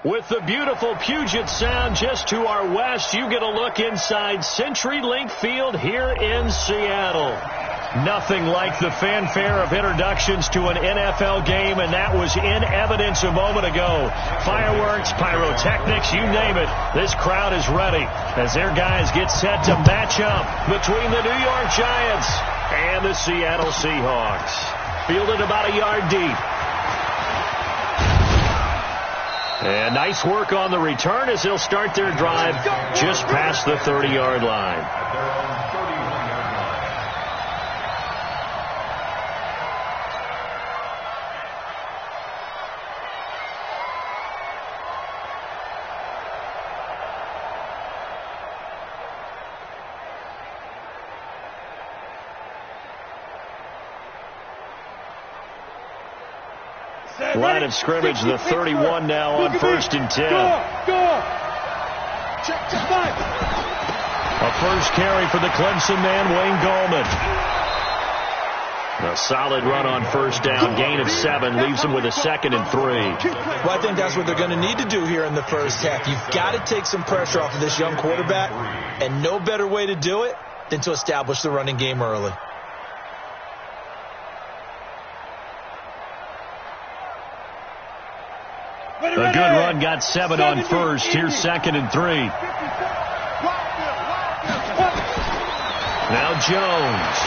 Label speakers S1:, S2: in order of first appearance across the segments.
S1: With the beautiful Puget Sound just to our west, you get a look inside CenturyLink Field here in Seattle. Nothing like the fanfare of introductions to an NFL game, and that was in evidence a moment ago. Fireworks, pyrotechnics, you name it. This crowd is ready as their guys get set to match up between the New York Giants and the Seattle Seahawks. Fielded about a yard deep. And nice work on the return as they'll start their drive just past the 30-yard line. Line of scrimmage, the 31 now on 1st and 10. A first carry for the Clemson man, Wayne Gallman. A solid run on first down, gain of 7, leaves him with a 2nd and 3.
S2: Well, I think that's what they're going to need to do here in the first half. You've got to take some pressure off of this young quarterback, and no better way to do it than to establish the running game early.
S1: A good run, got 7 on first. Here's 2nd and 3. Now Jones.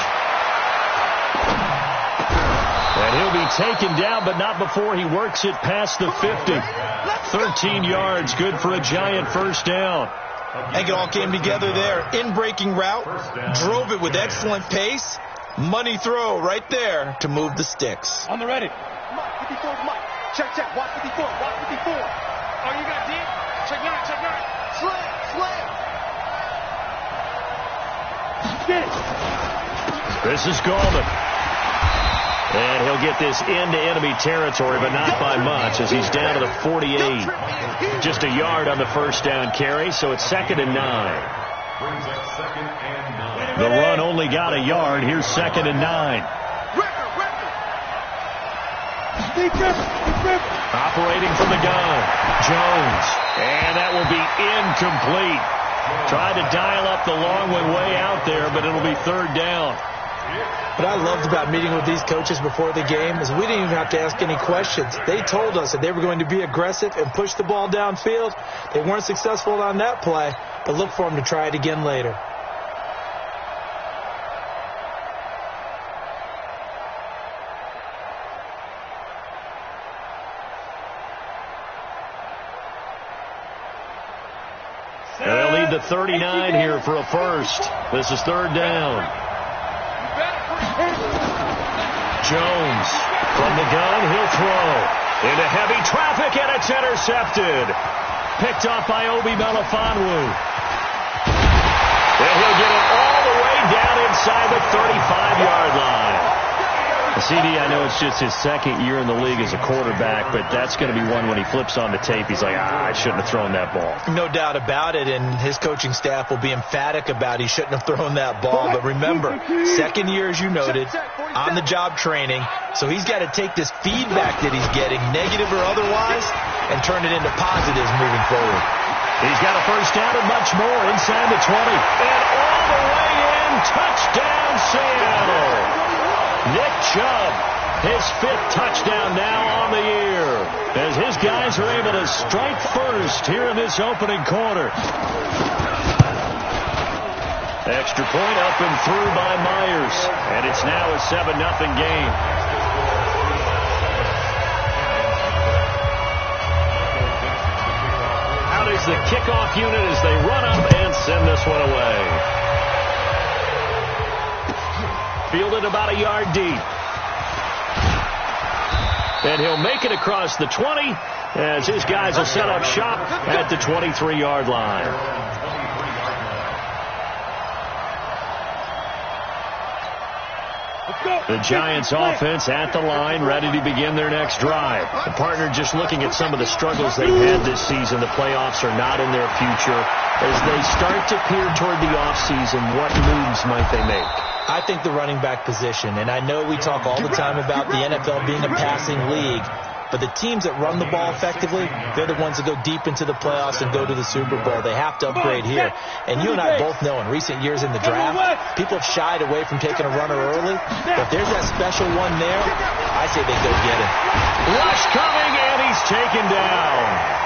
S1: And he'll be taken down, but not before he works it past the 50. 13 yards, good for a Giant first down.
S2: I think it all came together there. In-breaking route, drove it with excellent pace. Money throw right there to move the sticks.
S3: On the ready. Check, watch 54, watch 54. Oh, you got deep? Check 9. Slam. Get it.
S1: This is Gallman. And he'll get this into enemy territory, but not by much as he's down to the 48. Just a yard on the first down carry, so it's 2nd and 9. The run only got a yard. Here's 2nd and 9. Operating from the gun, Jones, and that will be incomplete. Tried to dial up the long way out there, but it'll be 3rd down.
S2: What I loved about meeting with these coaches before the game is we didn't even have to ask any questions. They told us that they were going to be aggressive and push the ball downfield. They weren't successful on that play, but look for them to try it again later.
S1: They'll lead the 39 here for a first. This is 3rd down. Jones from the gun, he'll throw into heavy traffic, and it's intercepted. Picked off by Obi Melifonwu. And he'll get it all the way down inside the 35-yard line. CD, I know it's just his 2nd year in the league as a quarterback, but that's going to be one when he flips on the tape, he's like, I shouldn't have thrown that ball.
S2: No doubt about it, and his coaching staff will be emphatic about he shouldn't have thrown that ball. But remember, 2nd year, as you noted, on-the-job training, so he's got to take this feedback that he's getting, negative or otherwise, and turn it into positives moving forward.
S1: He's got a first down and much more inside the 20. And all the way in, touchdown Seattle. Nick Chubb, his 5th touchdown now on the year, as his guys are able to strike first here in this opening quarter. Extra point up and through by Myers, and it's now a 7-0 game. Out is the kickoff unit as they run up and send this one away. Fielded about a yard deep. And he'll make it across the 20 as his guys will set up shop at the 23-yard line. The Giants offense at the line, ready to begin their next drive. The partner just looking at some of the struggles they've had this season. The playoffs are not in their future. As they start to peer toward the offseason, what moves might they make?
S2: I think the running back position, and I know we talk all the time about the NFL being a passing league, But the teams that run the ball effectively, they're the ones that go deep into the playoffs and go to the Super Bowl. They have to upgrade here. And you and I both know in recent years in the draft, people have shied away from taking a runner early. But if there's that special one there, I say they go get him.
S1: Rush coming, and he's taken down.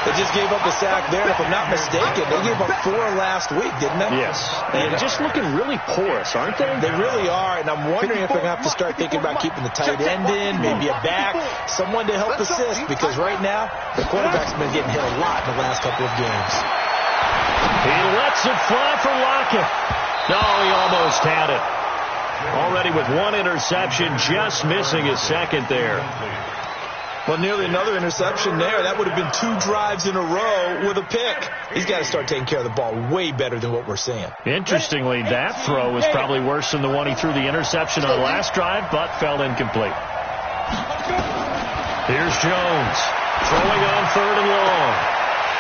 S2: They just gave up a sack there, and if I'm not mistaken, they gave up 4 last week, didn't they?
S1: Yes. And just looking really porous, aren't they?
S2: They really are, and I'm wondering if they're going to have to start thinking about keeping the tight end in, maybe a back, someone to help assist, because right now, the quarterback's been getting hit a lot in the last couple of games.
S1: He lets it fly for Lockett. No, he almost had it. Already with 1 interception, just missing his second there.
S2: Well, nearly another interception there. That would have been 2 drives in a row with a pick. He's got to start taking care of the ball way better than what we're seeing.
S1: Interestingly, that throw was probably worse than the one he threw the interception on last drive, but fell incomplete. Here's Jones, throwing on 3rd and long.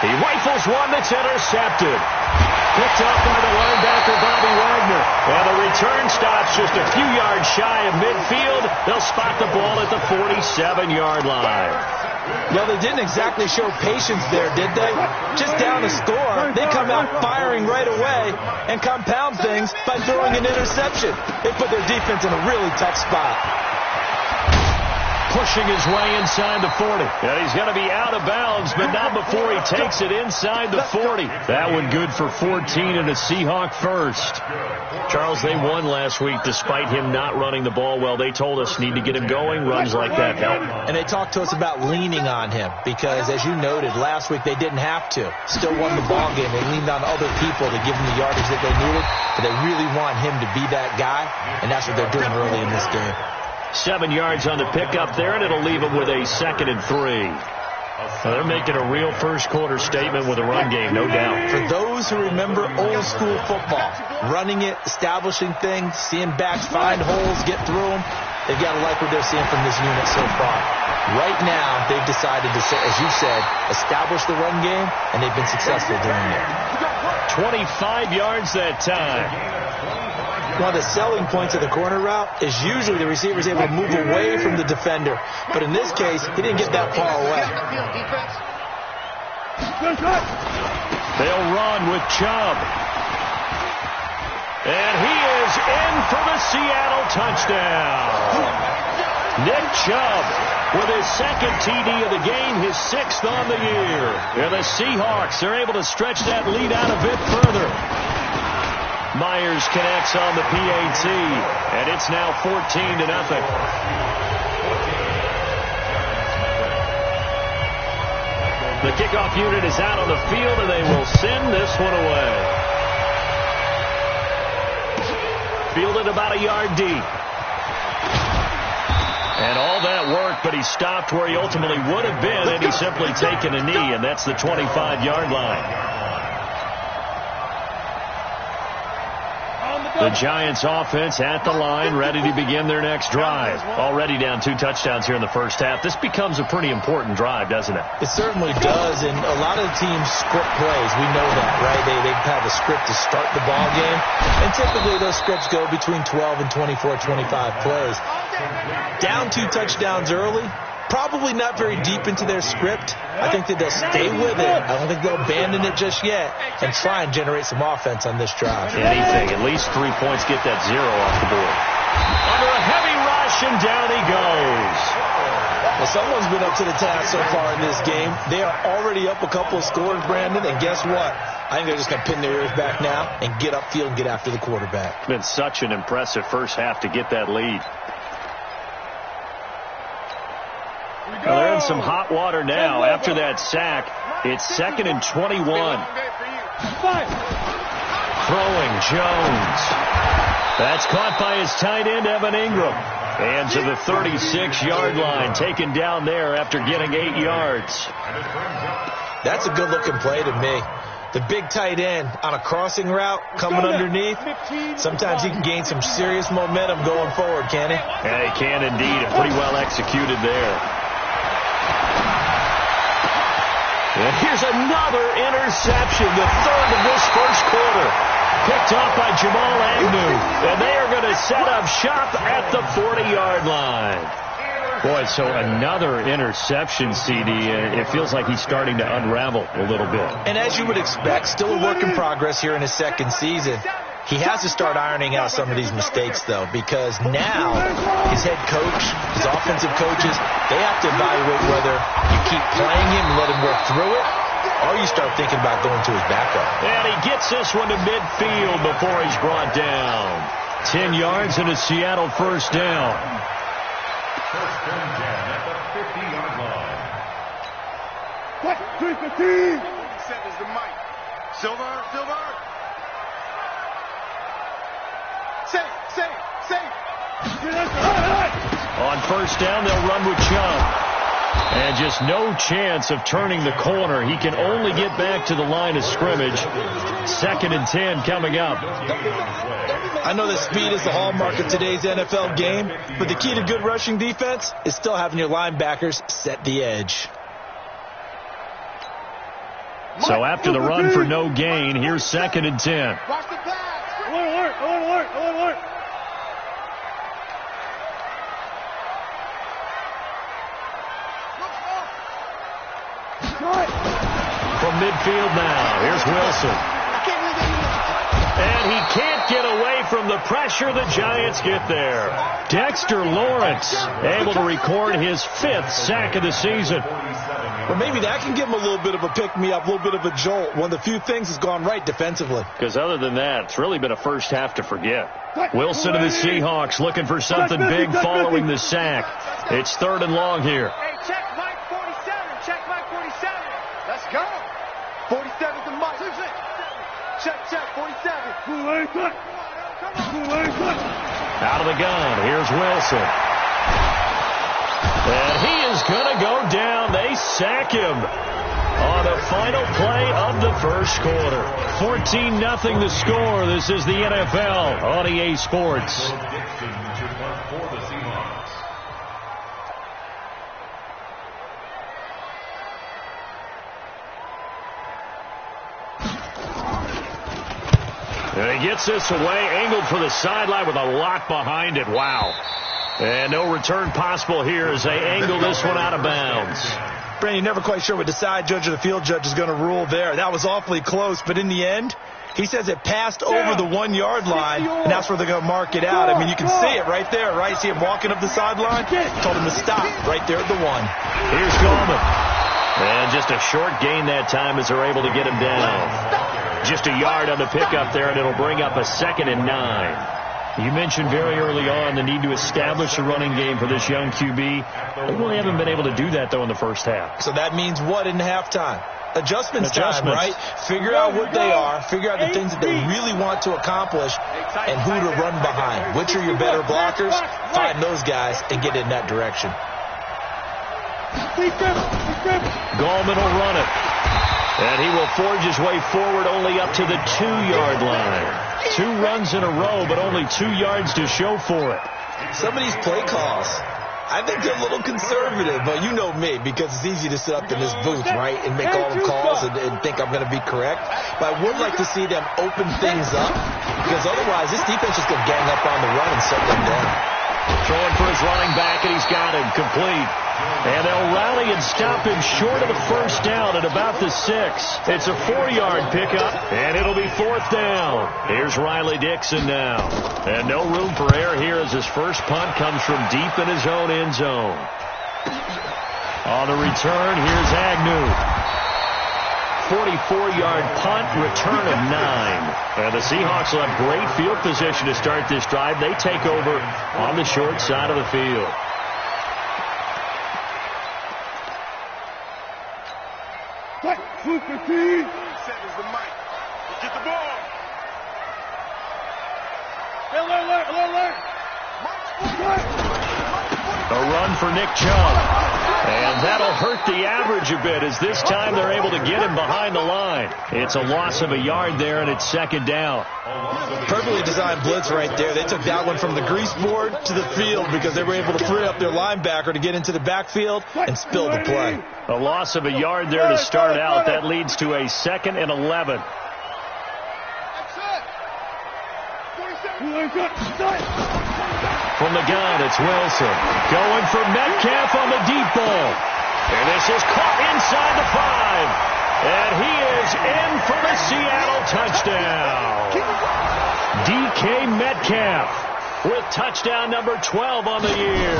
S1: He rifles one that's intercepted. Picked up by the linebacker, Bobby Wagner. And the return stops just a few yards shy of midfield. They'll spot the ball at the 47-yard line.
S2: Well, they didn't exactly show patience there, did they? Just down a score, they come out firing right away and compound things by throwing an interception. They put their defense in a really tough spot.
S1: Pushing his way inside the 40. And he's going to be out of bounds, but not before he takes it inside the 40. That one good for 14 and a Seahawk first. Charles, they won last week despite him not running the ball well. They told us need to get him going. Runs like that help.
S2: And they talked to us about leaning on him because, as you noted, last week they didn't have to. Still won the ball game. They leaned on other people to give them the yardage that they needed, but they really want him to be that guy, and that's what they're doing early in this game.
S1: 7 yards on the pickup there, and it'll leave them with a 2nd and 3. Well, they're making a real first-quarter statement with a run game, no doubt.
S2: For those who remember old-school football, running it, establishing things, seeing backs find holes, get through them, they've got to like what they're seeing from this unit so far. Right now, they've decided to, as you said, establish the run game, and they've been successful doing it.
S1: 25 yards that time.
S2: One of the selling points of the corner route is usually the receiver is able to move away from the defender. But in this case, he didn't get that far away.
S1: They'll run with Chubb. And he is in for the Seattle touchdown. Nick Chubb with his 2nd TD of the game, his 6th on the year. And the Seahawks are able to stretch that lead out a bit further. Myers connects on the PAT, and it's now 14-0. The kickoff unit is out on the field, and they will send this one away. Fielded about a yard deep. And all that work, but he stopped where he ultimately would have been, and he's simply taken a knee, and that's the 25-yard line. The Giants offense at the line, ready to begin their next drive. Already down 2 touchdowns here in the first half. This becomes a pretty important drive, doesn't it?
S2: It certainly does, and a lot of the teams script plays. We know that, right? They have a script to start the ball game, and typically those scripts go between 12 and 24, 25 plays. Down 2 touchdowns early, probably not very deep into their script. I think that they'll stay with it. I don't think they'll abandon it just yet and try and generate some offense on this drive.
S1: Anything. At least 3 points, get that 0 off the board. Under a heavy rush, and down he goes.
S2: Well, someone's been up to the task so far in this game. They are already up a couple of scores, Brandon, and guess what? I think they're just going to pin their ears back now and get upfield and get after the quarterback.
S1: Been such an impressive first half to get that lead. Well, they're in some hot water now. After that sack, it's 2nd and 21. Throwing Jones. That's caught by his tight end, Evan Ingram. And to the 36-yard line, taken down there after getting 8 yards.
S2: That's a good-looking play to me. The big tight end on a crossing route coming underneath. Sometimes he can gain some serious momentum going forward, can he?
S1: Yeah, he can indeed. And pretty well executed there. And here's another interception, the 3rd of this first quarter. Picked off by Jamal Agnew. And they are going to set up shop at the 40-yard line. Boy, so another interception, CD. It feels like he's starting to unravel a little bit.
S2: And as you would expect, still a work in progress here in his second season. He has to start ironing out some of these mistakes, though, because now his head coach, his offensive coaches, they have to evaluate whether you keep playing him and let him work through it, or you start thinking about going to his backup.
S1: And he gets this one to midfield before he's brought down. 10 yards and a Seattle first down.
S4: First and 10 at the 50-yard line.
S3: What? 315. 47 is the mic. Silver. Say.
S1: On first down, they'll run with Chubb. And just no chance of turning the corner. He can only get back to the line of scrimmage. 2nd and 10 coming up.
S2: I know that speed is the hallmark of today's NFL game, but the key to good rushing defense is still having your linebackers set the edge.
S1: So after the run for no gain, here's 2nd and 10.
S3: Watch the pass.
S5: Alert.
S1: From midfield now, here's Wilson. And he can't get away from the pressure. The Giants get there. Dexter Lawrence able to record his 5th sack of the season.
S2: Well, maybe that can give him a little bit of a pick-me-up, a little bit of a jolt. One of the few things has gone right defensively.
S1: Because other than that, it's really been a first half to forget. Wilson and the Seahawks looking for something big following the sack. It's 3rd and long here.
S3: Hey, check Mike 47. Check Mike 47. Let's go. 47 is the mic. Check 47.
S1: Out of the gun, here's Wilson. And he is going to go down. They sack him on the final play of the first quarter. 14-0 the score. This is the NFL on EA Sports. And he gets this away, angled for the sideline with a lot behind it. Wow. And no return possible here as they angle this one out of bounds.
S2: Brandon, never quite sure what the side judge or the field judge is going to rule there. That was awfully close, but in the end, he says it passed over the 1-yard line, and that's where they're going to mark it out. I mean, you can see it right there, right? See him walking up the sideline? Told him to stop right there at the 1.
S1: Here's Gallman. And just a short gain that time as they're able to get him down. Just a yard on the pickup there, and it'll bring up a 2nd and 9. You mentioned very early on the need to establish a running game for this young QB. They really haven't been able to do that, though, in the first half.
S2: So that means what in halftime? Adjustments time, right? Figure out what they are, figure out the things that they really want to accomplish, and who to run behind. Which are your better blockers? Find those guys and get in that direction.
S1: Gallman will run it. And he will forge his way forward only up to the 2-yard line. 2 runs in a row, but only 2 yards to show for it.
S2: Some of these play calls, I think they're a little conservative, but you know me, because it's easy to sit up in this booth, right, and make all the calls and think I'm going to be correct. But I would like to see them open things up, because otherwise this defense is going to gang up on the run and shut them down.
S1: Throwing for his running back, and he's got him complete. And they'll rally and stop him short of the first down at about the 6. It's a 4-yard pickup, and it'll be 4th down. Here's Riley Dixon now. And no room for error here as his first punt comes from deep in his own end zone. On the return, here's Agnew. 44-yard punt, return of 9. And the Seahawks will have great field position to start this drive. They take over on the short side of the field.
S3: What? 215. 47 is the mic. Get the ball. Alert.
S1: A run for Nick Chubb. And that'll hurt the average a bit as this time they're able to get him behind the line. It's a loss of a yard there, and it's 2nd down.
S2: Perfectly designed blitz right there. They took that one from the grease board to the field because they were able to free up their linebacker to get into the backfield and spill the play.
S1: A loss of a yard there to start out. That leads to a 2nd and 11.
S3: That's it. 47.
S1: From the gun, it's Wilson. Going for Metcalf on the deep ball. And this is caught inside the 5. And he is in for the Seattle touchdown. DK Metcalf with touchdown number 12 on the year.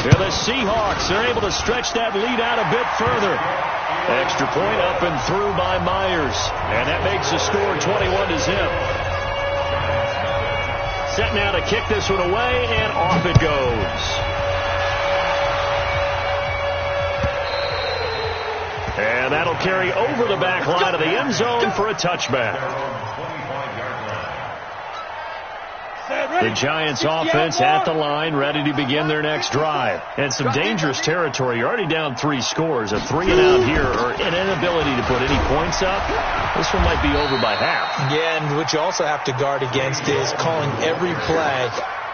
S1: And the Seahawks are able to stretch that lead out a bit further. Extra point up and through by Myers. And that makes the score 21-0. Set now to kick this one away, and off it goes. And that'll carry over the back line of the end zone for a touchback. The Giants offense at the line, ready to begin their next drive. And some dangerous territory. You're already down 3 scores. A 3-and-out here, or an inability to put any points up. This one might be over by half.
S2: Yeah, and what you also have to guard against is calling every play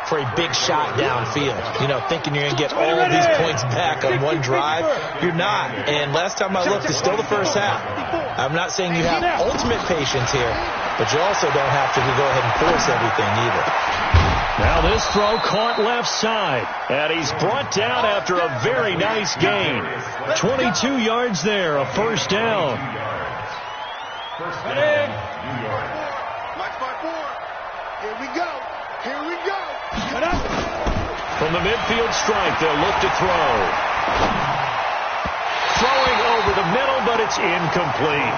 S2: for a big shot downfield. You know, thinking you're going to get all of these points back on one drive. You're not. And last time I looked, it's still the first half. I'm not saying you have ultimate patience here, but you also don't have to go ahead and force everything either.
S1: Now this throw caught left side, and he's brought down after a very nice gain. 22 yards there, a first down.
S4: First down, New York.
S3: Watch my board. Here we go. Here we go.
S1: From the midfield stripe, they'll look to throw. Throwing over the middle, but it's incomplete.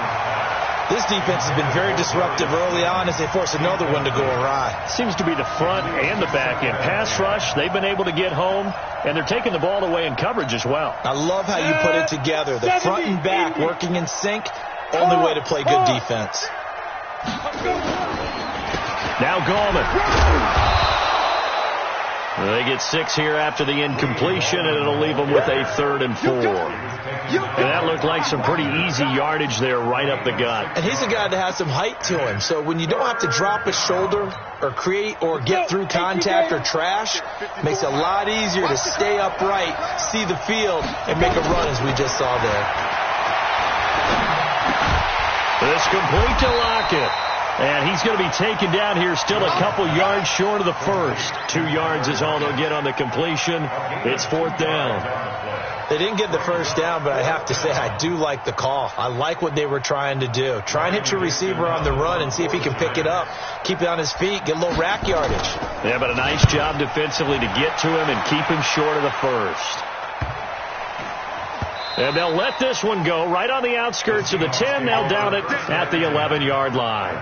S2: This defense has been very disruptive early on as they force another one to go awry.
S1: Seems to be the front and the back end. Pass rush, they've been able to get home, and they're taking the ball away in coverage as well.
S2: I love how you put it together. The front and back working in sync, only way to play good defense.
S1: Now Gallman. They get 6 here after the incompletion, and it'll leave them with a 3rd and 4. And that looked like some pretty easy yardage there right up the gut.
S2: And he's a guy that has some height to him, so when you don't have to drop a shoulder or create or get through contact or trash, makes it a lot easier to stay upright, see the field, and make a run as we just saw there.
S1: This complete to Lockett. And he's going to be taken down here still a couple yards short of the first. 2 yards is all they'll get on the completion. It's 4th down.
S2: They didn't get the first down, but I have to say I do like the call. I like what they were trying to do. Try and hit your receiver on the run and see if he can pick it up, keep it on his feet, get a little rack yardage.
S1: Yeah, but a nice job defensively to get to him and keep him short of the first. And they'll let this one go right on the outskirts of the 10. They'll down it at the 11-yard line.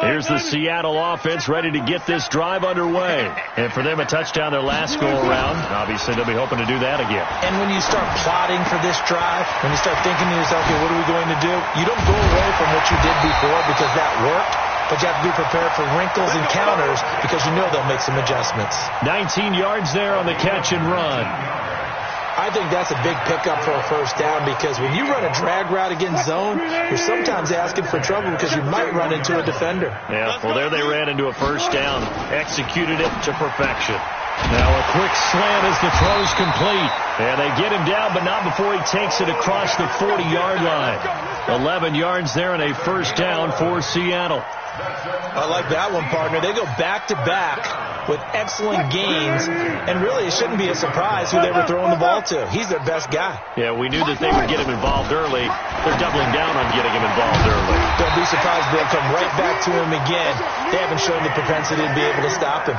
S1: Here's the Seattle offense ready to get this drive underway. And for them, a touchdown their last go-around. Obviously, they'll be hoping to do that again.
S2: And when you start plotting for this drive, when you start thinking to yourself, okay, what are we going to do? You don't go away from what you did before because that worked. But you have to be prepared for wrinkles and counters because you know they'll make some adjustments.
S1: 19 yards there on the catch and run.
S2: I think that's a big pickup for a first down because when you run a drag route against zone, you're sometimes asking for trouble because you might run into a defender.
S1: Yeah, well, there they ran into a first down. Executed it to perfection. Now a quick slant as the throw's complete. And they get him down, but not before he takes it across the 40-yard line. 11 yards there and a first down for Seattle.
S2: I like that one, partner. They go back-to-back with excellent gains, and really it shouldn't be a surprise who they were throwing the ball to. He's their best guy.
S1: Yeah, we knew that they would get him involved early. They're doubling down on getting him involved early.
S2: Don't be surprised they'll come right back to him again. They haven't shown the propensity to be able to stop him.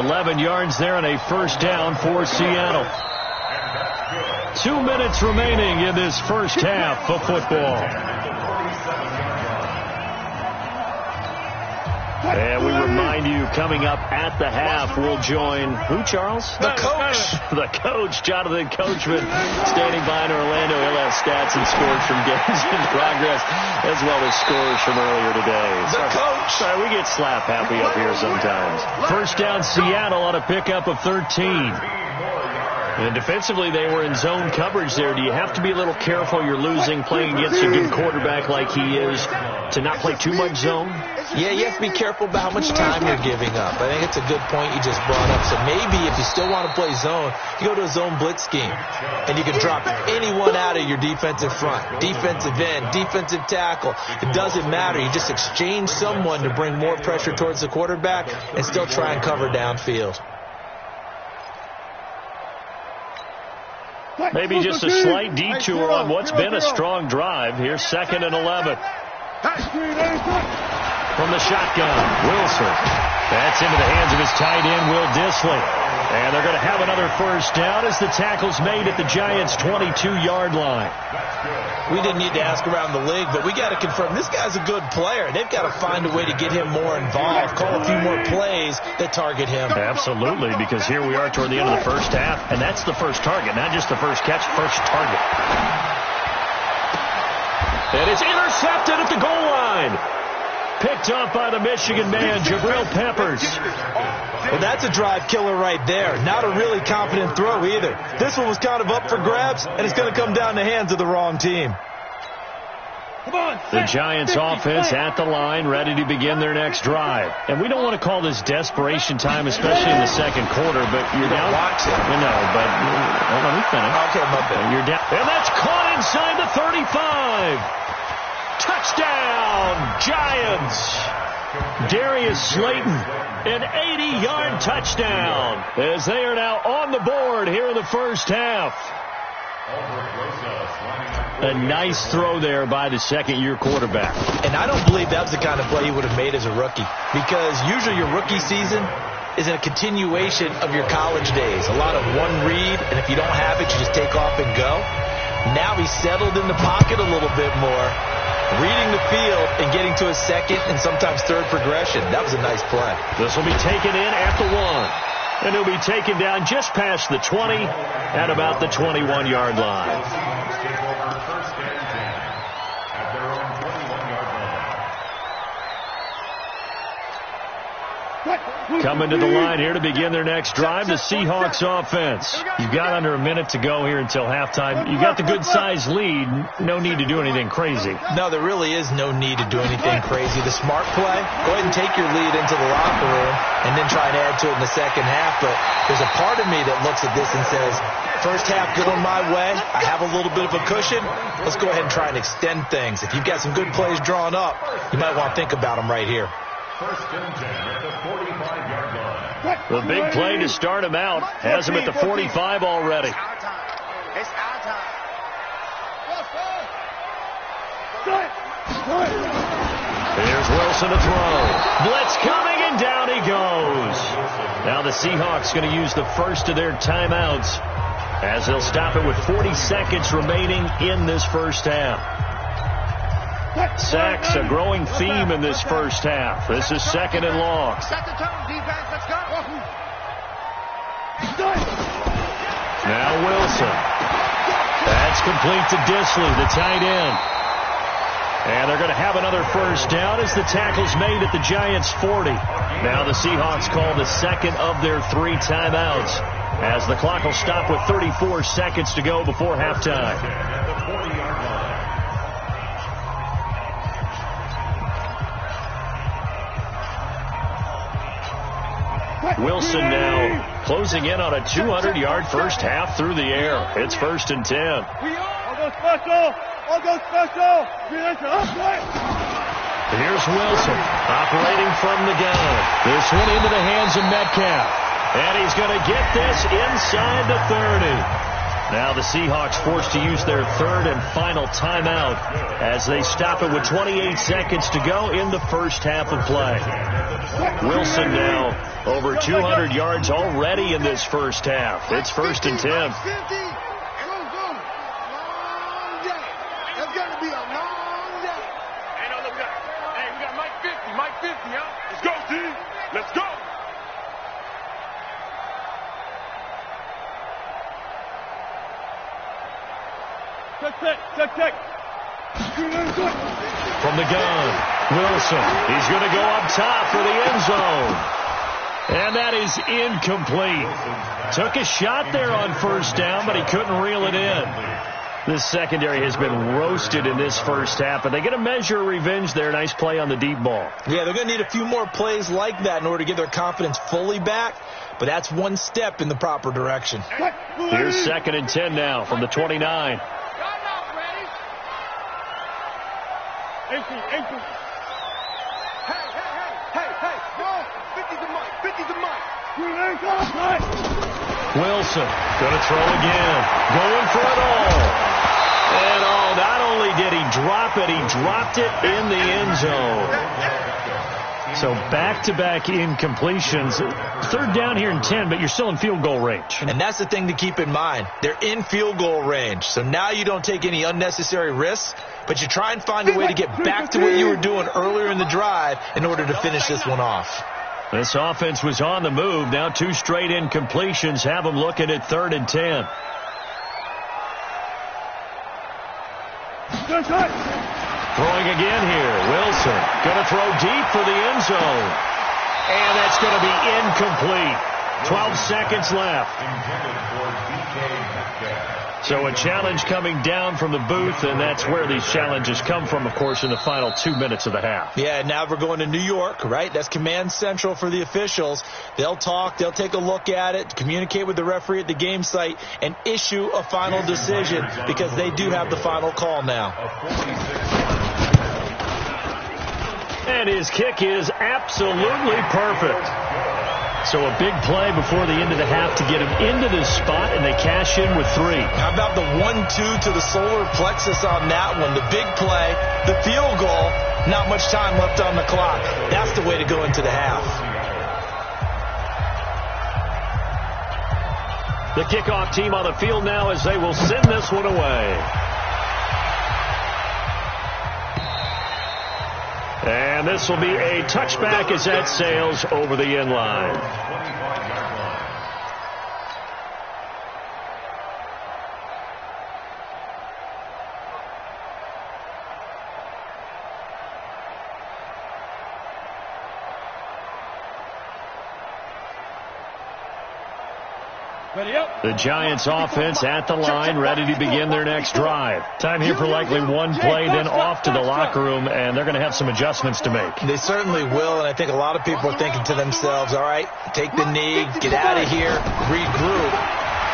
S1: 11 yards there and a first down for Seattle. 2 minutes remaining in this first half of football. And we remind you, coming up at the half, we'll join who, Charles?
S2: The coach.
S1: The coach, Jonathan Coachman, standing by in Orlando. He'll have stats and scores from games in progress, as well as scores from earlier today.
S2: The coach.
S1: Sorry, we get slap happy up here sometimes. First down, Seattle on a pickup of 13. And defensively, they were in zone coverage there. Do you have to be a little careful? You're losing, playing against a good quarterback like he is. to not play too much zone?
S2: Yeah, you have to be careful about how much time you're giving up. I think it's a good point you just brought up. So maybe if you still want to play zone, you go to a zone blitz scheme. And you can drop anyone out of your defensive front, defensive end, defensive tackle. It doesn't matter. You just exchange someone to bring more pressure towards the quarterback and still try and cover downfield.
S1: Maybe just a slight detour on what's been a strong drive. Here's 2nd and 11. From the shotgun, Wilson. That's into the hands of his tight end, Will Dissly. And they're going to have another first down as the tackle's made at the Giants' 22-yard line.
S2: We didn't need to ask around the league, but we got to confirm this guy's a good player. They've got to find a way to get him more involved, call a few more plays that target him.
S1: Absolutely, because here we are toward the end of the first half, and that's the first target, not just the first catch, first target. And it's intercepted at the goal line. Picked up by the Michigan man, Jabril Peppers.
S2: Well, that's a drive killer right there. Not a really confident throw either. This one was kind of up for grabs, and it's going to come down the hands of the wrong team.
S1: The Giants offense at the line, ready to begin their next drive. And we don't want to call this desperation time, especially in the second quarter, but you're down.
S2: Watch it.
S1: No, but let me finish.
S2: Okay, my bad.
S1: You're down. And that's caught inside the 35. Touchdown, Giants. Darius Slayton, an 80-yard touchdown, as they are now on the board here in the first half. A nice throw there by the second-year quarterback.
S2: And I don't believe that's the kind of play he would have made as a rookie, because usually your rookie season is a continuation of your college days. A lot of one read, and if you don't have it, you just take off and go. Now he's settled in the pocket a little bit more, reading the field and getting to a second and sometimes third progression. That was a nice play.
S1: This will be taken in at the 1. And he'll be taken down just past the 20 at about the 21-yard line. Coming to the line here to begin their next drive, the Seahawks offense. You've got under a minute to go here until halftime. You got the good-sized lead. No need to do anything crazy.
S2: No, there really is no need to do anything crazy. The smart play, go ahead and take your lead into the locker room and then try and add to it in the second half. But there's a part of me that looks at this and says, first half going my way. I have a little bit of a cushion. Let's go ahead and try and extend things. If you've got some good plays drawn up, you might want to think about them right here.
S4: First and 10 at the 45-yard line.
S1: The big play to start him out has him at the 45 already.
S3: It's our time.
S1: Here's Wilson to throw. Blitz coming, and down he goes. Now the Seahawks going to use the first of their timeouts as they'll stop it with 40 seconds remaining in this first half. Sacks, a growing theme in this first half. This is 2nd and long.
S3: Set the tone, defense. Let's go.
S1: Now Wilson. That's complete to Dissly, the tight end. And they're going to have another first down as the tackle's made at the Giants' 40. Now the Seahawks call the second of their 3 timeouts as the clock will stop with 34 seconds to go before halftime. Wilson now closing in on a 200-yard first half through the air. It's 1st and 10.
S5: I'll go special. I'll go special.
S1: Here's Wilson operating from the gun. This one into the hands of Metcalf. And he's going to get this inside the 30. Now the Seahawks forced to use their 3rd and final timeout as they stop it with 28 seconds to go in the first half of play. Wilson now over 200 yards already in this first half. It's 1st and 10.
S3: Long day. It's going to be a long day.
S6: Hey, no, look out. Hey, we got Mike 50. Mike 50, huh? Let's go, D. Let's go.
S5: Check.
S1: From the gun, Wilson. He's going to go up top for the end zone. And that is incomplete. Took a shot there on first down, but he couldn't reel it in. This secondary has been roasted in this first half, but they get a measure of revenge there. Nice play on the deep ball.
S2: Yeah, they're going to need a few more plays like that in order to get their confidence fully back, but that's one step in the proper direction.
S1: Here's 2nd and 10 now from the 29.
S3: Hey, no, 50's a mic, 50's a mic.
S1: Wilson going to throw again, going for it all. And not only did he drop it, he dropped it in the end zone. So back-to-back incompletions. 3rd down here and 10, but you're still in field goal range.
S2: And that's the thing to keep in mind. They're in field goal range. So now you don't take any unnecessary risks, but you try and find a way to get back to what you were doing earlier in the drive in order to finish this one off.
S1: This offense was on the move. Now 2 straight incompletions have them looking at 3rd and 10. Throwing again here. Wilson going to throw deep for the end zone. And that's going to be incomplete. 12 seconds left. So a challenge coming down from the booth, and that's where these challenges come from, of course, in the final 2 minutes of the half.
S2: Yeah, now we're going to New York, right? That's command central for the officials. They'll talk, they'll take a look at it, communicate with the referee at the game site, and issue a final decision because they do have the final call now.
S1: And his kick is absolutely perfect. So a big play before the end of the half to get him into this spot, and they cash in with 3.
S2: How about the 1-2 to the solar plexus on that one? The big play, the field goal, not much time left on the clock. That's the way to go into the half.
S1: The kickoff team on the field now as they will send this one away. And this will be a touchback as that sails over the end line. The Giants offense at the line, ready to begin their next drive. Time here for likely one play, then off to the locker room, and they're going to have some adjustments to make.
S2: They certainly will, and I think a lot of people are thinking to themselves, all right, take the knee, get out of here, regroup.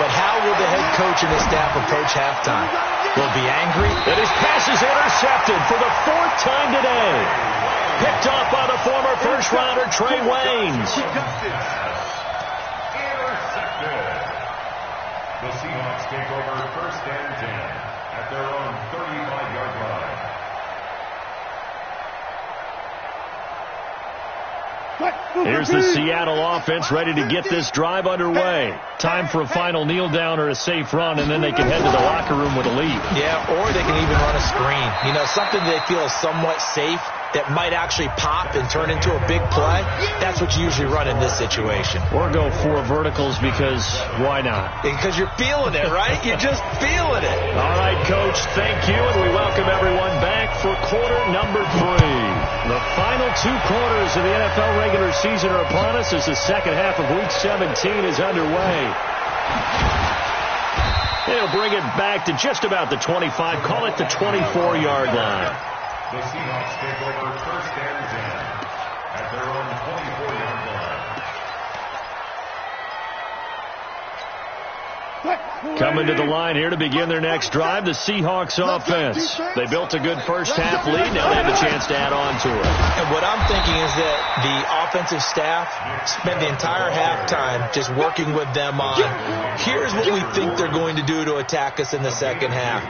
S2: But how will the head coach and his staff approach halftime? Will be angry?
S1: And his pass is intercepted for the 4th time today. Picked off by the former first-rounder Trey Waynes.
S4: The Seahawks take over 1st and 10 at their own 35-yard line.
S1: Here's the Seattle offense ready to get this drive underway. Time for a final kneel down or a safe run, and then they can head to the locker room with a lead.
S2: Yeah, or they can even run a screen. You know, something they feel is somewhat safe that might actually pop and turn into a big play. That's what you usually run in this situation.
S1: Or go 4 verticals because why not?
S2: Because you're feeling it, right? You're just feeling it.
S1: All right, Coach, thank you, and we welcome everyone back for quarter number 3. The final 2 quarters of the NFL regular season are upon us as the second half of Week 17 is underway. They'll bring it back to just about the 25, call it the 24-yard line.
S4: The Seahawks take over 1st and 10 at their own 24-yard line.
S1: Coming to the line here to begin their next drive, the Seahawks offense. They built a good first half lead. Now they have a chance to add on to it.
S2: And what I'm thinking is that the offensive staff spent the entire halftime just working with them on, here's what we think they're going to do to attack us in the second half.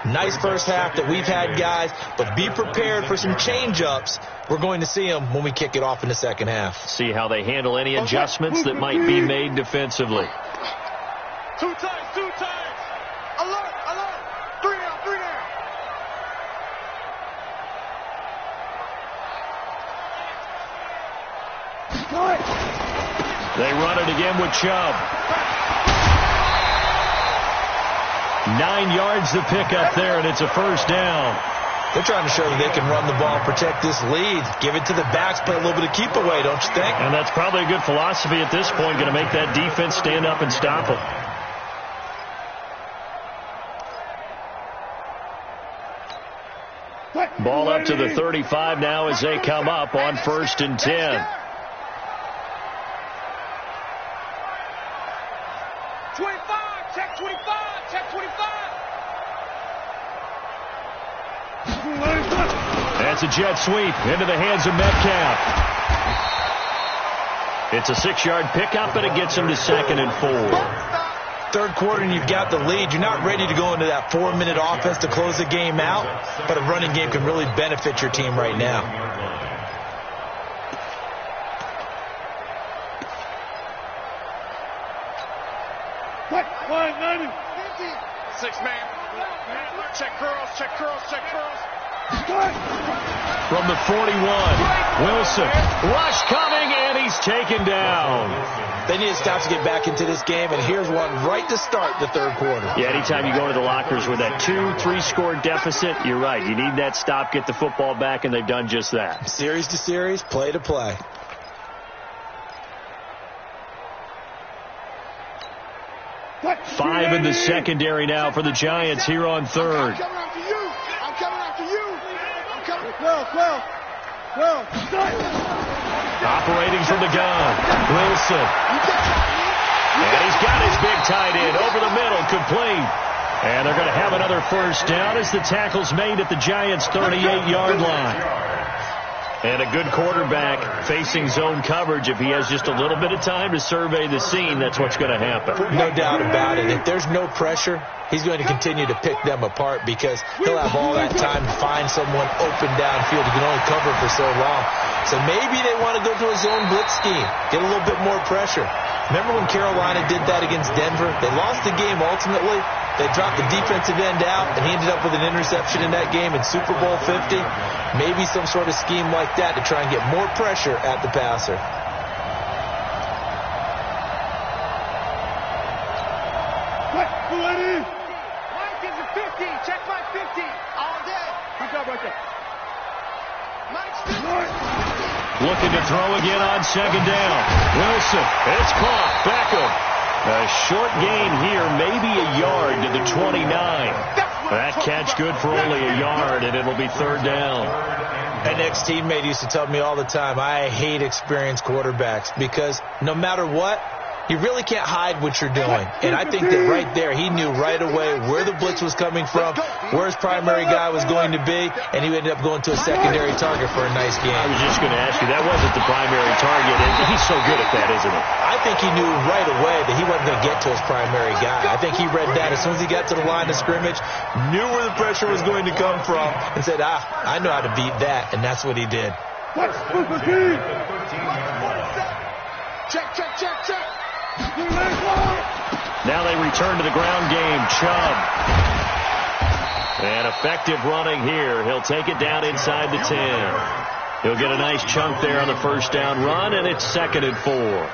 S2: Nice first half that we've had, guys, but be prepared for some change-ups. We're going to see them when we kick it off in the second half.
S1: See how they handle any adjustments that might be made defensively.
S3: 2 times, 2 times. Alert, alert. 3 down, 3 down.
S1: They run it again with Chubb. 9 yards to pick up there, and it's a first down.
S2: They're trying to show that they can run the ball and protect this lead. Give it to the backs, play a little bit of keep away, don't you think?
S1: And that's probably a good philosophy at this point, going to make that defense stand up and stop them. Ball up to the 35 now as they come up on 1st and 10.
S6: 25, check 25, check 25.
S1: That's a jet sweep into the hands of Metcalf. It's a 6-yard pickup, and it gets him to 2nd and 4.
S2: Third quarter and you've got the lead. You're not ready to go into that 4-minute offense to close the game out, but a running game can really benefit your team right now.
S6: Six man. Check curls, check curls, check curls.
S1: From the 41, Wilson. Rush coming, and he's taken down.
S2: They need to stop to get back into this game, and here's one right to start the third quarter.
S1: Yeah, anytime you go to the lockers with that 2-3 deficit, you're right. You need that stop, get the football back, and they've done just that.
S2: Series to series, play to play.
S1: Five in the secondary now for the Giants here on 3rd.
S3: I'm coming after you. I'm coming after you. I'm coming.
S5: Well.
S1: Operating from the gun. Wilson. And he's got his big tight end over the middle, complete. And they're going to have another first down as the tackle's made at the Giants' 38-yard line. And a good quarterback facing zone coverage. If he has just a little bit of time to survey the scene, that's what's going to happen.
S2: No doubt about it. If there's no pressure, he's going to continue to pick them apart because he'll have all that time to find someone open downfield. He can only cover for so long. So maybe they want to go to a zone blitz scheme, get a little bit more pressure. Remember when Carolina did that against Denver? They lost the game ultimately. They dropped the defensive end out, and he ended up with an interception in that game in Super Bowl 50. Maybe some sort of scheme like that to try and get more pressure at the passer.
S3: Mike is a 50. Check Mike 50. All day. Good job right there. Mike's 50.
S1: Looking to throw again on 2nd down. Wilson. It's caught. Beckham. A short gain here, maybe a yard to the 29. That catch good for only a yard, and it'll be 3rd down.
S2: An ex-teammate used to tell me all the time, I hate experienced quarterbacks because no matter what, you really can't hide what you're doing. And I think that right there, he knew right away where the blitz was coming from, where his primary guy was going to be, and he ended up going to a secondary target for a nice game.
S1: I was just going to ask you, that wasn't the primary target, and he's so good at that, isn't he?
S2: I think he knew right away that he wasn't going to get to his primary guy. I think he read that as soon as he got to the line of scrimmage, knew where the pressure was going to come from, and said, I know how to beat that, and that's what he did.
S3: Check.
S1: Now they return to the ground game. Chubb. And effective running here. He'll take it down inside the 10. He'll get a nice chunk there on the first down run, and it's 2nd and 4.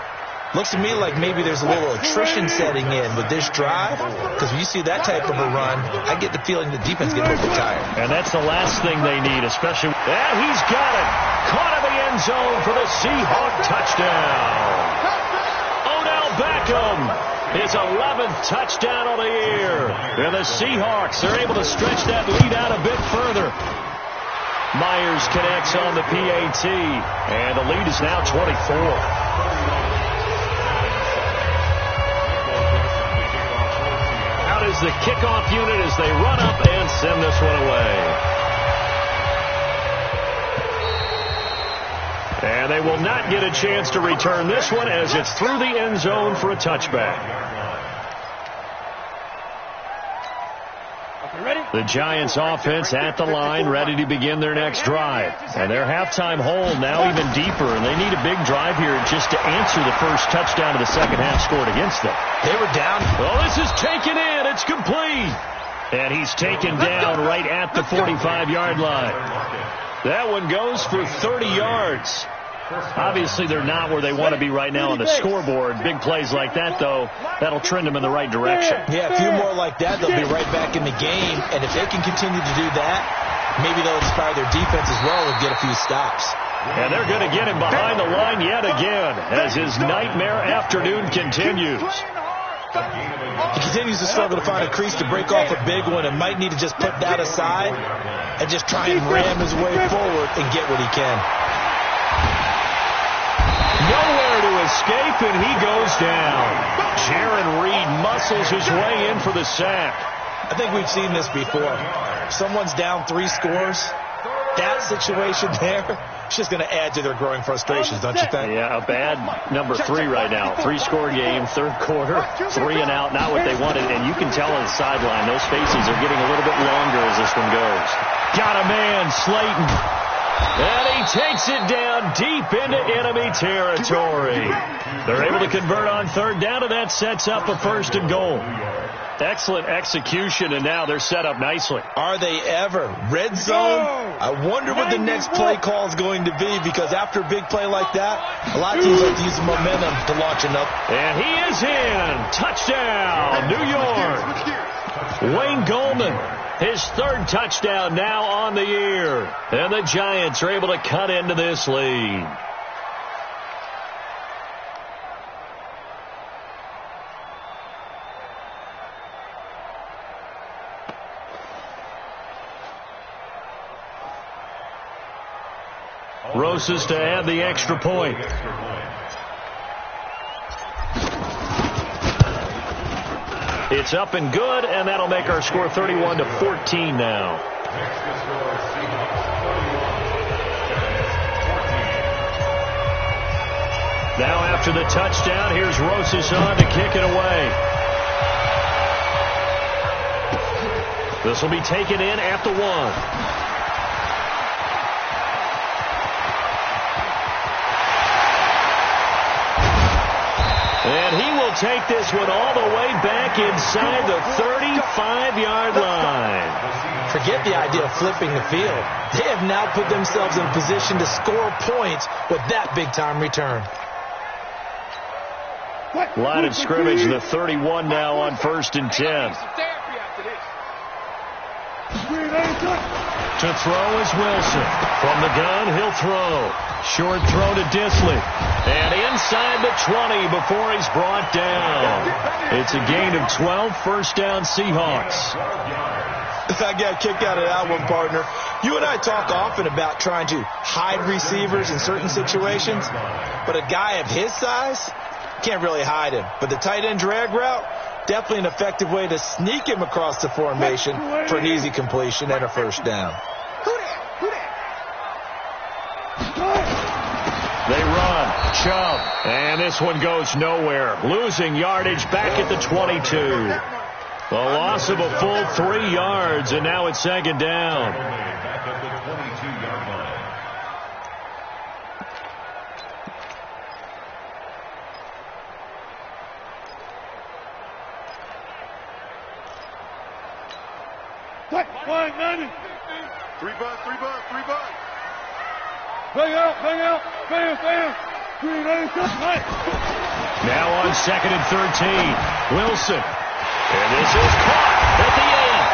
S2: Looks to me like maybe there's a little attrition setting in with this drive, because when you see that type of a run, I get the feeling the defense gets a little bit tired.
S1: And that's the last thing they need, especially. And he's got it. Caught in the end zone for the Seahawk touchdown. Odell Beckham, his 11th touchdown on the year. And the Seahawks are able to stretch that lead out a bit further. Myers connects on the PAT, and the lead is now 24. Out is the kickoff unit as they run up and send this one away. And they will not get a chance to return this one as it's through the end zone for a touchback. The Giants offense at the line, ready to begin their next drive. And their halftime hole now even deeper, and they need a big drive here just to answer the first touchdown of the second half scored against them.
S2: They were down.
S1: Well, this is taken in. It's complete. And he's taken down right at the 45-yard line. That one goes for 30 yards. Obviously, they're not where they want to be right now on the scoreboard. Big plays like that, though, that'll trend them in the right direction.
S2: Yeah, a few more like that, they'll be right back in the game. And if they can continue to do that, maybe they'll inspire their defense as well and get a few stops.
S1: And they're going to get him behind the line yet again as his nightmare afternoon continues.
S2: He continues to struggle to find a crease to break off a big one and might need to just put that aside and just try and ram his way forward and get what he can.
S1: Nowhere to escape, and he goes down. Jaron Reed muscles his way in for the sack.
S2: I think we've seen this before. Someone's down 3 scores. That situation there, it's just going to add to their growing frustrations, don't you think?
S1: Yeah, a bad number 3 right now. 3-score game, third quarter, 3 and out, not what they wanted. And you can tell on the sideline, those faces are getting a little bit longer as this one goes. Got a man, Slayton. And he takes it down deep into enemy territory. They're able to convert on third down, and that sets up a 1st and goal. Excellent execution, and now they're set up nicely.
S2: Are they ever? Red zone? I wonder what the next play call is going to be, because after a big play like that, a lot of teams like to use the momentum to launch another.
S1: And he is in. Touchdown, New York. Wayne Gallman, his 3rd touchdown now on the year. And the Giants are able to cut into this lead. Rosas to add the extra point. It's up and good, and that'll make our score 31-14 now. Now after the touchdown, here's Rosas on to kick it away. This will be taken in at the 1. And he will take this one all the way back inside the 35-yard line.
S2: Forget the idea of flipping the field. They have now put themselves in a position to score points with that big-time return.
S1: Line of scrimmage, the 31 now on 1st and 10. To throw is Wilson. From the gun, he'll throw. Short throw to Dissly. And inside the 20 before he's brought down. It's a gain of 12, 1st down Seahawks.
S2: I got a kick out of that one, partner. You and I talk often about trying to hide receivers in certain situations, but a guy of his size can't really hide him. But the tight end drag route, definitely an effective way to sneak him across the formation for an easy completion and a 1st down.
S1: They run. Chubb. And this one goes nowhere. Losing yardage back at the 22. The loss of a full 3 yards, and now it's 2nd down.
S4: Back at the 22-yard line.
S5: Flag 90.
S6: 3 bucks, 3 bucks, 3 bucks.
S5: Bang out, bam. 396.
S1: Now on 2nd and 13. Wilson. And this is caught at the end.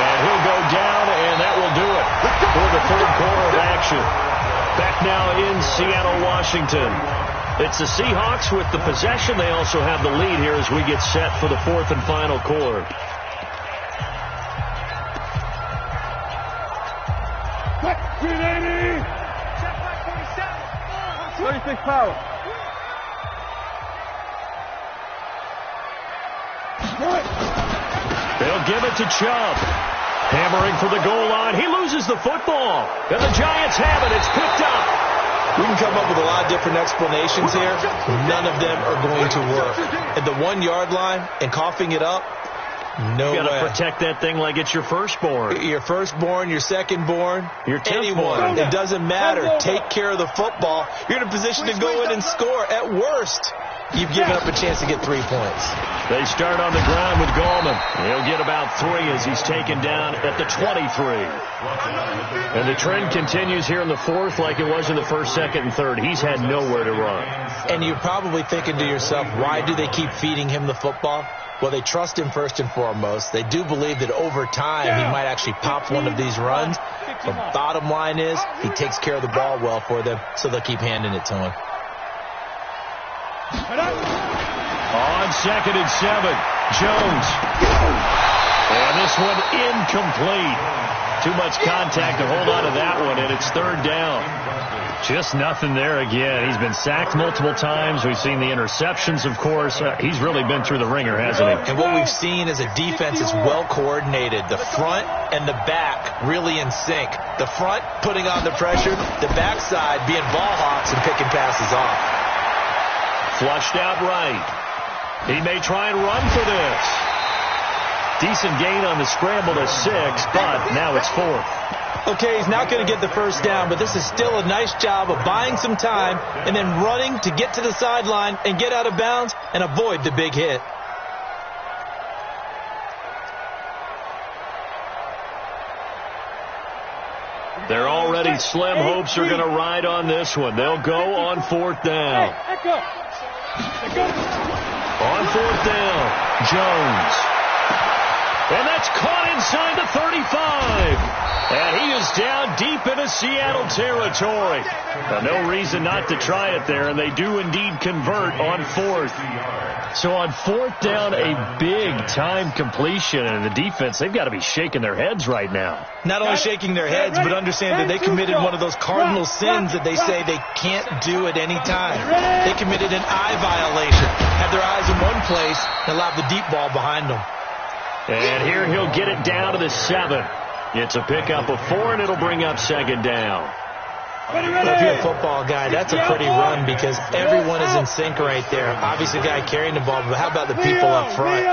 S1: And he'll go down, and that will do it for the 3rd quarter of action. Back now in Seattle, Washington. It's the Seahawks with the possession. They also have the lead here as we get set for the 4th and final quarter.
S5: 380. 36 power.
S1: They'll give it to Chubb. Hammering for the goal line. He loses the football. And the Giants have it. It's picked up.
S2: We can come up with a lot of different explanations here. None of them are going to work. At the 1-yard line and coughing it up, no way.
S1: You got to protect that thing like it's your firstborn.
S2: Your firstborn, your secondborn,
S1: your
S2: anyone. It doesn't matter. Take care of the football. You're in a position to go in and score. At worst, you've given up a chance to get 3 points.
S1: They start on the ground with Gallman. He'll get about 3 as he's taken down at the 23. And the trend continues here in the 4th like it was in the 1st, 2nd, and 3rd. He's had nowhere to run.
S2: And you're probably thinking to yourself, why do they keep feeding him the football? Well, they trust him first and foremost. They do believe that over time he might actually pop one of these runs. The bottom line is he takes care of the ball well for them, so they'll keep handing it to him.
S1: On 2nd and 7, Jones. And this one incomplete. Too much contact to hold on to that one, and it's 3rd down. Just nothing there again. He's been sacked multiple times. We've seen the interceptions, of course. He's really been through the ringer, hasn't he?
S2: And what we've seen is a defense is well coordinated. The front and the back really in sync. The front putting on the pressure, the backside being ball hawks and picking passes off.
S1: Flushed out right. He may try and run for this. Decent gain on the scramble to 6, but now it's 4th.
S2: Okay, he's not going to get the first down, but this is still a nice job of buying some time and then running to get to the sideline and get out of bounds and avoid the big hit.
S1: They're already slim hopes are going to ride on this one. They'll go on 4th down. On 4th down, Jones. And that's caught inside the 35. And he is down deep into Seattle territory. No reason not to try it there, and they do indeed convert on 4th. So on 4th down, a big-time completion, and the defense, they've got to be shaking their heads right now.
S2: Not only shaking their heads, but understand that they committed one of those cardinal sins that they say they can't do at any time. They committed an eye violation, had their eyes in one place, and allowed the deep ball behind them.
S1: And here he'll get it down to the 7. It's a pickup of 4, and it'll bring up 2nd down.
S2: Well, if you're a football guy, that's a pretty run because everyone is in sync right there. Obviously, the guy carrying the ball, but how about the people up front?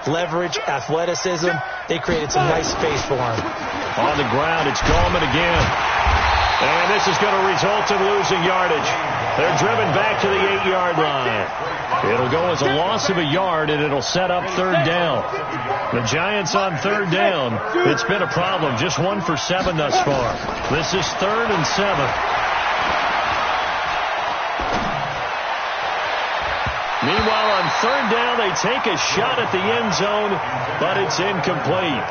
S2: Leverage, athleticism, they created some nice space for him.
S1: On the ground, it's Gallman again. And this is going to result in losing yardage. They're driven back to the 8-yard line. It'll go as a loss of a yard, and it'll set up 3rd down. The Giants on 3rd down. It's been a problem. Just 1 for 7 thus far. This is 3rd and 7. Meanwhile, on 3rd down, they take a shot at the end zone, but it's incomplete.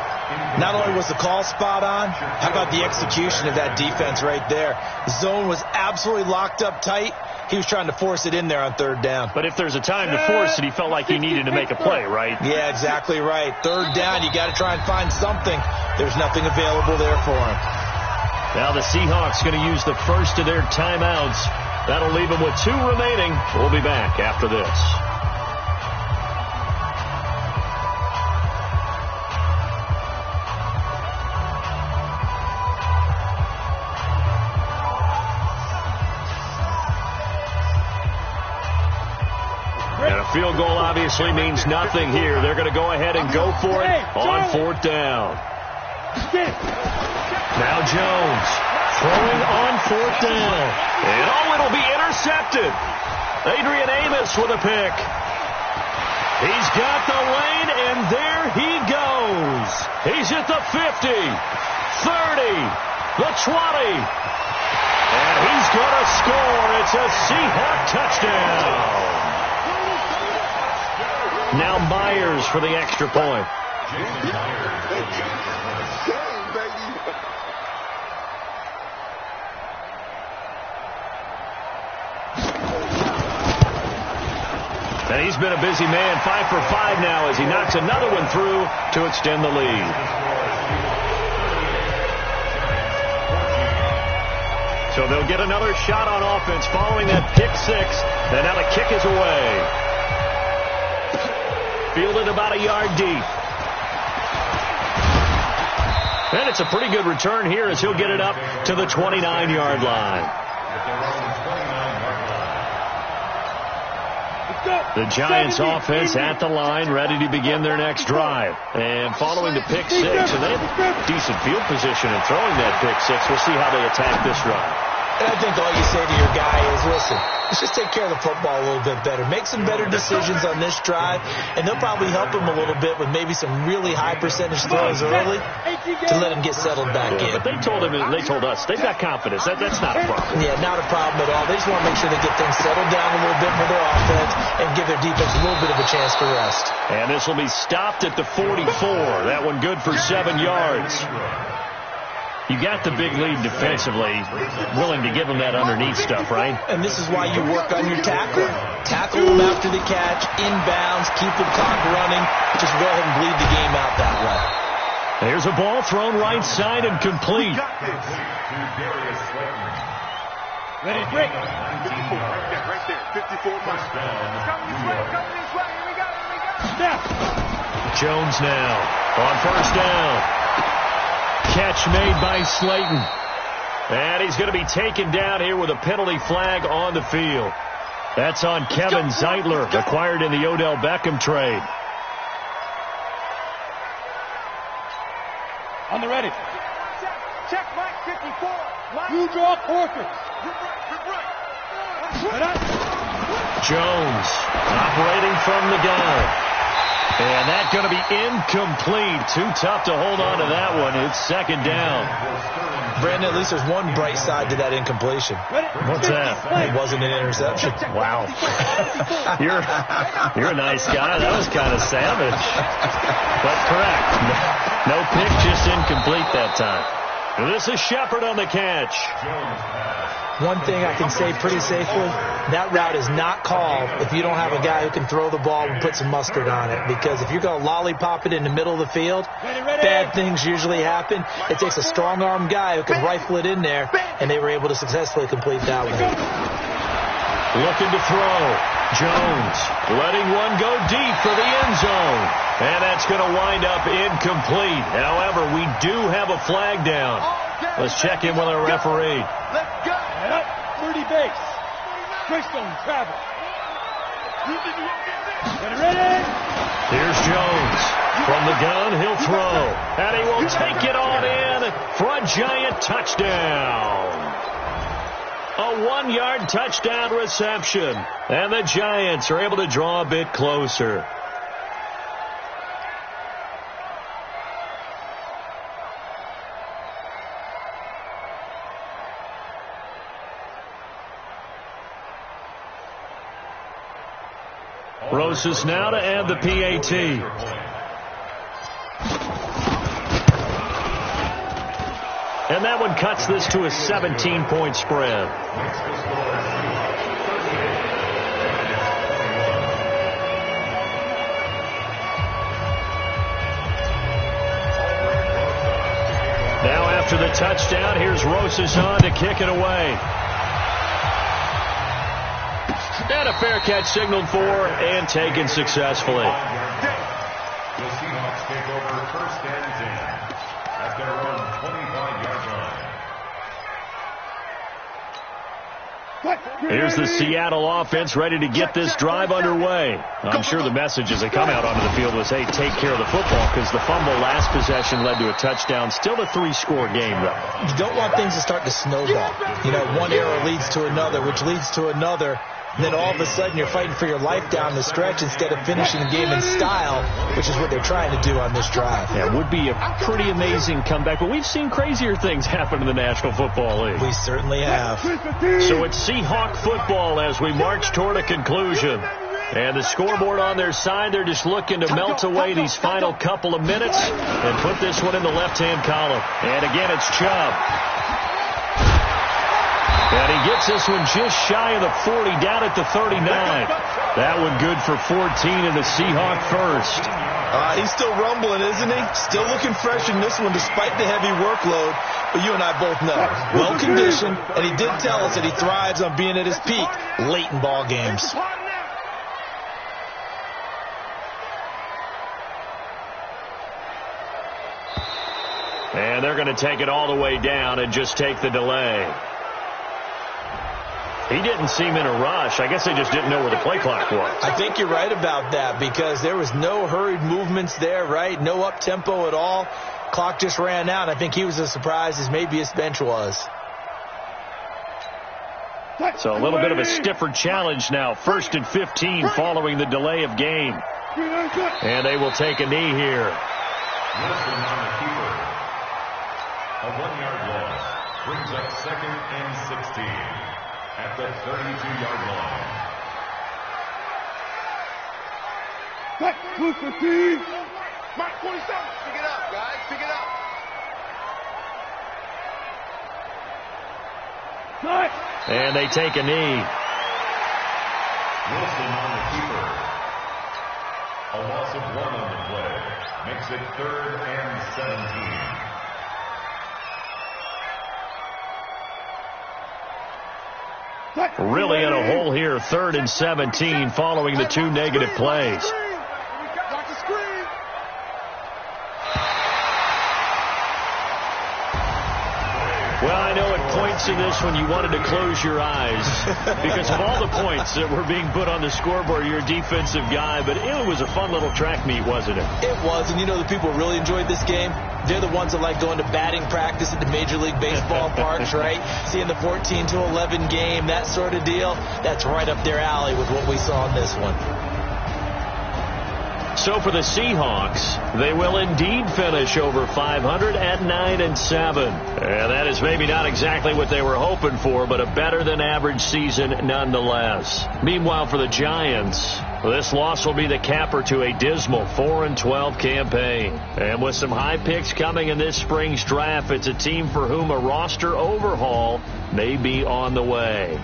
S2: Not only was the call spot on, how about the execution of that defense right there? The zone was absolutely locked up tight. He was trying to force it in there on 3rd down.
S1: But if there's a time to force it, he felt like he needed to make a play, right?
S2: Yeah, exactly right. 3rd down, you got to try and find something. There's nothing available there for him.
S1: Now the Seahawks going to use the first of their timeouts. That'll leave them with 2 remaining. We'll be back after this. Field goal obviously means nothing here. They're going to go ahead and go for it on 4th down. Now Jones throwing on 4th down. And it'll be intercepted. Adrian Amos with a pick. He's got the lane, and there he goes. He's at the 50, 30, the 20. And he's going to score. It's a Seahawk touchdown. Now Myers for the extra point. And he's been a busy man, 5 for 5 now as he knocks another one through to extend the lead. So they'll get another shot on offense following that pick 6. And now the kick is away. Fielded about a yard deep. And it's a pretty good return here as he'll get it up to the 29-yard line. The Giants offense at the line, ready to begin their next drive. And following the pick 6, and they have decent field position in throwing that pick 6. We'll see how they attack this drive.
S2: And I think all you say to your guy is, listen, let's just take care of the football a little bit better. Make some better decisions on this drive, and they'll probably help him a little bit with maybe some really high percentage throws early to let him get settled back in.
S1: But they told us they've got confidence. That's not a problem.
S2: Yeah, not a problem at all. They just want to make sure they get things settled down a little bit for their offense and give their defense a little bit of a chance to rest.
S1: And this will be stopped at the 44. That one good for 7 yards. You got the big lead defensively, willing to give them that underneath stuff, right?
S2: And this is why you work on your tackling. Tackle them after the catch, inbounds, keep the clock running. Just go ahead and bleed the game out that way.
S1: There's a ball thrown right side and complete.
S5: Ready, break.
S6: 54, right there. 54 miles. Coming this way, here we go.
S5: Snap.
S1: Jones now on first down. Catch made by Slayton. And he's going to be taken down here with a penalty flag on the field. That's on Kevin Zeitler, acquired in the Odell Beckham trade.
S5: On the ready.
S3: Check Mike 54. Mike.
S5: You draw quarters.
S1: Jones operating from the gun. And that's going to be incomplete. Too tough to hold on to that one. It's second down.
S2: Brandon, at least there's one bright side to that incompletion.
S1: What's that?
S2: It wasn't an interception.
S1: Wow. You're a nice guy. That was kind of savage. But correct. No pick, just incomplete that time. This is Shepard on the catch.
S2: One thing I can say pretty safely, that route is not called if you don't have a guy who can throw the ball and put some mustard on it. Because if you're going to lollipop it in the middle of the field, bad things usually happen. It takes a strong-armed guy who can rifle it in there, and they were able to successfully complete that one.
S1: Looking to throw. Jones letting one go deep for the end zone. And that's going to wind up incomplete. However, we do have a flag down. Let's check in with our referee.
S3: Let's go.
S5: Head up, 30 base. Greystone, travel. Ready?
S1: Here's Jones. From the gun, he'll throw. And he will take it on in for a Giant touchdown. A 1-yard touchdown reception. And the Giants are able to draw a bit closer. Rosas now to add the PAT. And that one cuts this to a 17-point spread. Now after the touchdown, here's Rosas on to kick it away. And a fair catch signaled for and taken successfully.
S4: The Seahawks take over first and 10 at their own 25-yard line.
S1: Here's the Seattle offense ready to get this drive underway. I'm sure the message as they come out onto the field was, hey, take care of the football, because the fumble last possession led to a touchdown. Still a 3-score game, though.
S2: You don't want things to start to snowball. You know, one error leads to another, which leads to another. Then all of a sudden you're fighting for your life down the stretch instead of finishing the game in style, which is what they're trying to do on this drive.
S1: Yeah, it would be a pretty amazing comeback, but we've seen crazier things happen in the National Football League.
S2: We certainly have.
S1: So it's Seahawk football as we march toward a conclusion. And the scoreboard on their side, they're just looking to melt away these final couple of minutes and put this one in the left-hand column. And again, it's Chubb. And he gets this one just shy of the 40, down at the 39. That one good for 14 and the Seahawk first.
S2: He's still rumbling, isn't he? Still looking fresh in this one despite the heavy workload. But you and I both know, well-conditioned, and he did tell us that he thrives on being at his peak late in ball games.
S1: And they're going to take it all the way down and just take the delay. He didn't seem in a rush. I guess they just didn't know where the play clock was.
S2: I think you're right about that because there was no hurried movements there, right? No up-tempo at all. Clock just ran out. I think he was as surprised as maybe his bench was.
S1: So a little bit of a stiffer challenge now. 1st and 15 following the delay of game. And they will take a knee here.
S4: Wilson on the keeper. A 1-yard loss brings up 2nd and 16 at the 32-yard line.
S6: Mike 47. Pick it up, guys. Pick it up.
S1: And they take a knee.
S4: Wilson on the keeper. A loss of 1 on the play. Makes it 3rd and 17.
S1: Really in a hole here, 3rd and 17 following the 2 negative plays. Well, I know at points in this one you wanted to close your eyes because of all the points that were being put on the scoreboard. You're a defensive guy, but it was a fun little track meet, wasn't it?
S2: It was, and you know the people who really enjoyed this game? They're the ones that like going to batting practice at the Major League Baseball parks, right? Seeing the 14-11 game, that sort of deal. That's right up their alley with what we saw in this one.
S1: So for the Seahawks, they will indeed finish over 500 at 9-7. And that is maybe not exactly what they were hoping for, but a better than average season nonetheless. Meanwhile, for the Giants, this loss will be the capper to a dismal 4-12 campaign. And with some high picks coming in this spring's draft, it's a team for whom a roster overhaul may be on the way.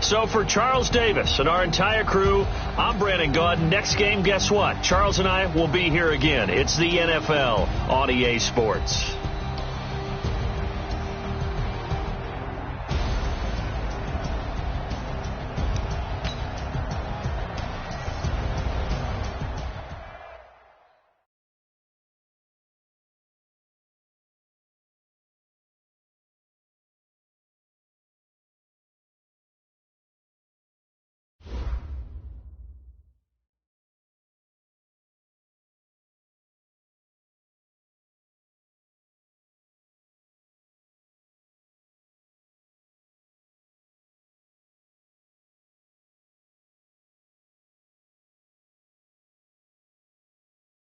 S1: So for Charles Davis and our entire crew, I'm Brandon Gaudin. Next game, guess what? Charles and I will be here again. It's the NFL on EA Sports.